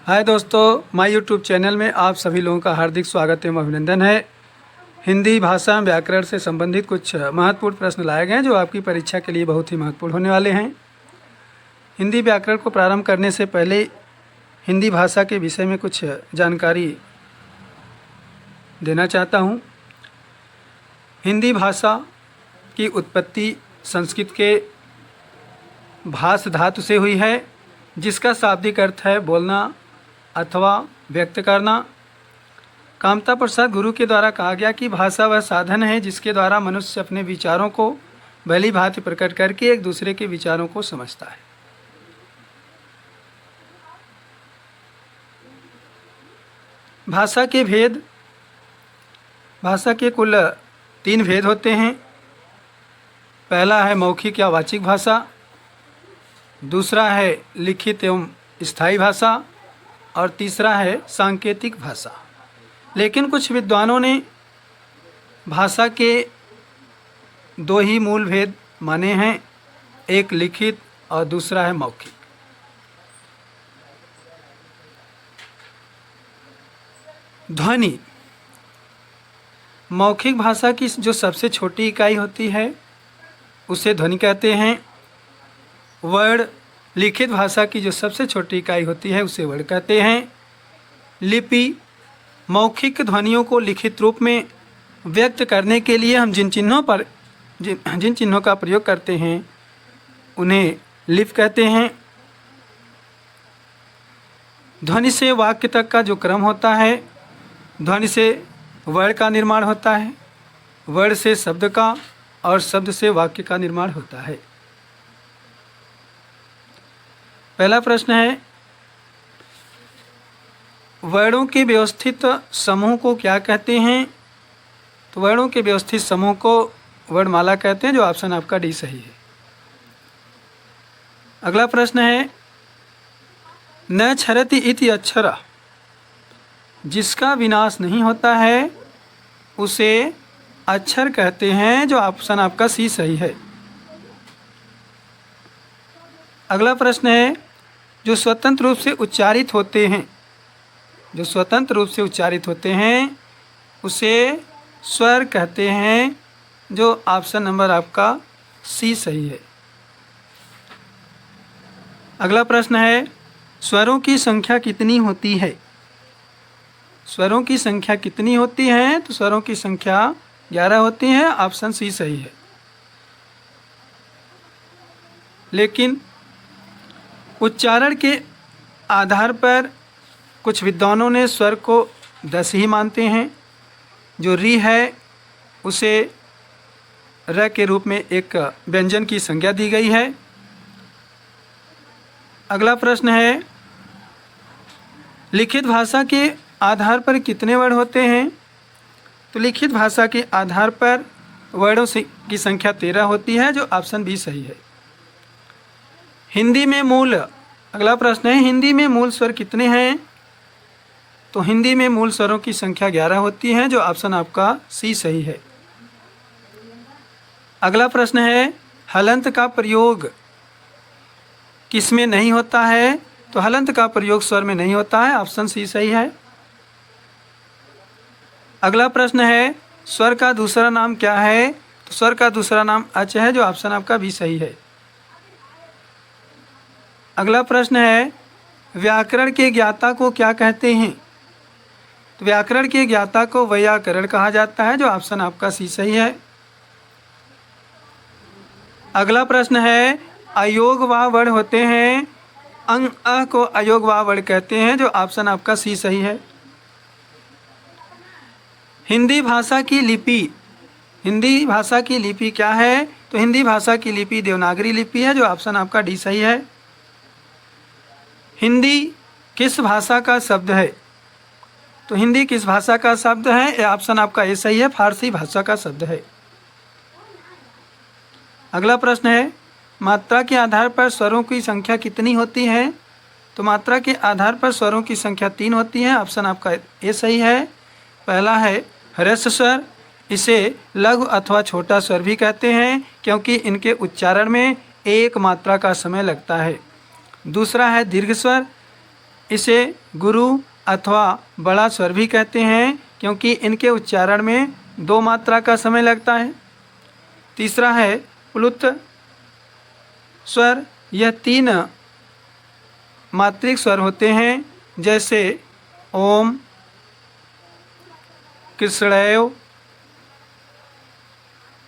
हाय दोस्तों, my YouTube channel में आप सभी लोगों का हार्दिक स्वागत एवं अभिनंदन है। हिंदी भाषा एवं व्याकरण से संबंधित कुछ महत्वपूर्ण प्रश्न लाए गए हैं जो आपकी परीक्षा के लिए बहुत ही महत्वपूर्ण होने वाले हैं। हिंदी व्याकरण को प्रारंभ करने से पहले हिंदी भाषा के विषय में कुछ जानकारी देना चाहता हूँ। हिंदी भाषा की उत्पत्ति संस्कृत के भाष धातु से हुई है, जिसका शाब्दिक अर्थ है बोलना अथवा व्यक्त करना। कामता प्रसाद गुरु के द्वारा कहा गया कि भाषा वह साधन है जिसके द्वारा मनुष्य अपने विचारों को भली भांति प्रकट करके एक दूसरे के विचारों को समझता है। भाषा के भेद, भाषा के कुल 3 भेद होते हैं। पहला है मौखिक या वाचिक भाषा, दूसरा है लिखित एवं स्थायी भाषा और तीसरा है सांकेतिक भाषा। लेकिन कुछ विद्वानों ने भाषा के 2 ही मूल भेद माने हैं, एक लिखित और दूसरा है मौखिक। ध्वनि, मौखिक भाषा की जो सबसे छोटी इकाई होती है उसे ध्वनि कहते हैं। वर्ण, लिखित भाषा की जो सबसे छोटी इकाई होती है उसे वर्ण कहते हैं। लिपि, मौखिक ध्वनियों को लिखित रूप में व्यक्त करने के लिए हम जिन चिन्हों का प्रयोग करते हैं उन्हें लिपि कहते हैं। ध्वनि से वाक्य तक का जो क्रम होता है, ध्वनि से वर्ण का निर्माण होता है, वर्ण से शब्द का और शब्द से वाक्य का निर्माण होता है। पहला प्रश्न है, वर्णों के व्यवस्थित समूह को क्या कहते हैं? तो वर्णों के व्यवस्थित समूह को वर्णमाला कहते हैं, जो ऑप्शन आपका डी सही है। अगला प्रश्न है, न क्षरति इति अक्षर, जिसका विनाश नहीं होता है उसे अक्षर कहते हैं, जो ऑप्शन आपका सी सही है। अगला प्रश्न है, जो स्वतंत्र रूप से उच्चारित होते हैं, जो स्वतंत्र रूप से उच्चारित होते हैं उसे स्वर कहते हैं, जो ऑप्शन नंबर आपका सी सही है। अगला प्रश्न है, स्वरों की संख्या कितनी होती है? स्वरों की संख्या कितनी होती है? तो स्वरों की संख्या 11 होती है, ऑप्शन सी सही है। लेकिन उच्चारण के आधार पर कुछ विद्वानों ने स्वर को 10 ही मानते हैं। जो री है उसे र के रूप में एक व्यंजन की संज्ञा दी गई है। अगला प्रश्न है, लिखित भाषा के आधार पर कितने वर्ण होते हैं? तो लिखित भाषा के आधार पर वर्णों की संख्या 13 होती है, जो ऑप्शन बी सही है। हिंदी में मूल, अगला प्रश्न है, हिंदी में मूल स्वर कितने हैं? तो हिंदी में मूल स्वरों की संख्या 11 होती है, जो ऑप्शन आपका सी सही है। अगला प्रश्न है, हलंत का प्रयोग किस में नहीं होता है? तो हलंत का प्रयोग स्वर में नहीं होता है, ऑप्शन सी सही है। अगला प्रश्न है, स्वर का दूसरा नाम क्या है? तो स्वर का दूसरा नाम अच है, जो ऑप्शन आपका बी सही है। अगला प्रश्न है, व्याकरण के ज्ञाता को क्या कहते हैं? तो व्याकरण के ज्ञाता को वैयाकरण कहा जाता है, जो ऑप्शन आपका सी सही है। अगला प्रश्न है, अयोग वा वर्ण होते हैं, अंग अ को अयोग वा वर्ण कहते हैं, जो ऑप्शन आपका सी सही है। हिंदी भाषा की लिपि, हिंदी भाषा की लिपि क्या है? तो हिंदी भाषा की लिपि देवनागरी लिपि है, जो ऑप्शन आपका डी सही है। हिंदी किस भाषा का शब्द है? तो हिंदी किस भाषा का शब्द है? ये ऑप्शन आपका ए सही है, फारसी भाषा का शब्द है। अगला प्रश्न है, मात्रा के आधार पर स्वरों की संख्या कितनी होती है? तो मात्रा के आधार पर स्वरों की संख्या 3 होती है, ऑप्शन आपका ए सही है। पहला है ह्रस्व स्वर, इसे लघु अथवा छोटा स्वर भी कहते हैं, क्योंकि इनके उच्चारण में एक मात्रा का समय लगता है। दूसरा है दीर्घ स्वर, इसे गुरु अथवा बड़ा स्वर भी कहते हैं क्योंकि इनके उच्चारण में 2 मात्रा का समय लगता है। तीसरा है प्लुत स्वर। यह 3 मात्रिक स्वर होते हैं, जैसे ओम, कृष्णेव,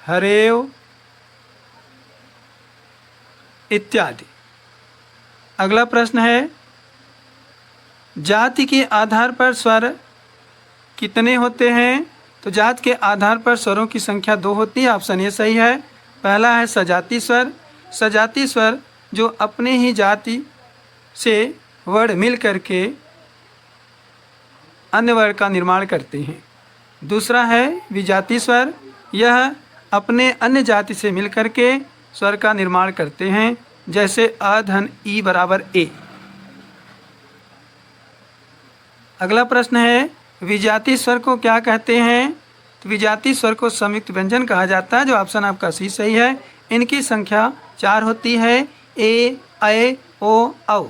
हरेव इत्यादि। अगला प्रश्न है, जाति के आधार पर स्वर कितने होते हैं? तो जाति के आधार पर स्वरों की संख्या 2 होती है। ऑप्शन ए सही है। पहला है सजाती स्वर। सजाती स्वर जो अपने ही जाति से वर्ण मिल करके अन्य वर्ण का निर्माण करते हैं। दूसरा है विजाती स्वर। यह अपने अन्य जाति से मिल करके स्वर का निर्माण करते हैं, जैसे अ धन ई बराबर ए। अगला प्रश्न है, विजाती स्वर को क्या कहते हैं? तो विजाती स्वर को संयुक्त व्यंजन कहा जाता है, जो ऑप्शन आपका सी सही है। इनकी संख्या 4 होती है, ए, ऐ, ओ, औ।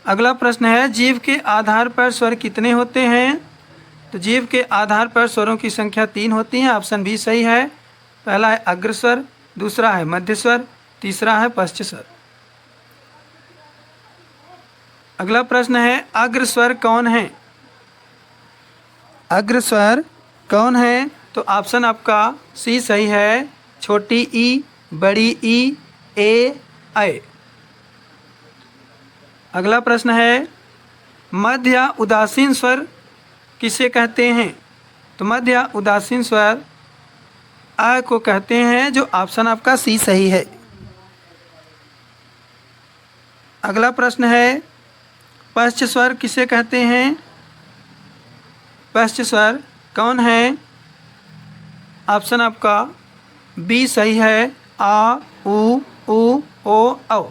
अगला प्रश्न है, जीव के आधार पर स्वर कितने होते हैं? तो जीव के आधार पर स्वरों की संख्या 3 होती है। ऑप्शन बी सही है। पहला है अग्र स्वर, दूसरा है मध्य स्वर, तीसरा है पश्च स्वर। अगला प्रश्न है, अग्र स्वर कौन है? अग्र स्वर कौन है? तो ऑप्शन आपका सी सही है। छोटी ई, बड़ी ई, ए, ऐ। अगला प्रश्न है, मध्य या उदासीन स्वर किसे कहते हैं? तो मध्य या उदासीन स्वर अ को कहते हैं, जो ऑप्शन आपका सी सही है। अगला प्रश्न है, पश्च स्वर किसे कहते हैं? पश्च स्वर कौन है? ऑप्शन आपका बी सही है। आ, उ, ओ, औ।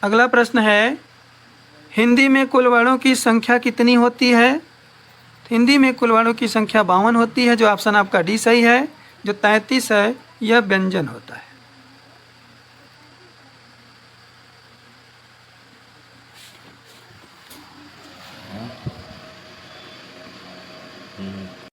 अगला प्रश्न है, हिंदी में कुल वर्णों की संख्या कितनी होती है? हिंदी में कुल वर्णों की संख्या 52 होती है, जो ऑप्शन आपका डी सही है। जो 33 है यह व्यंजन होता है।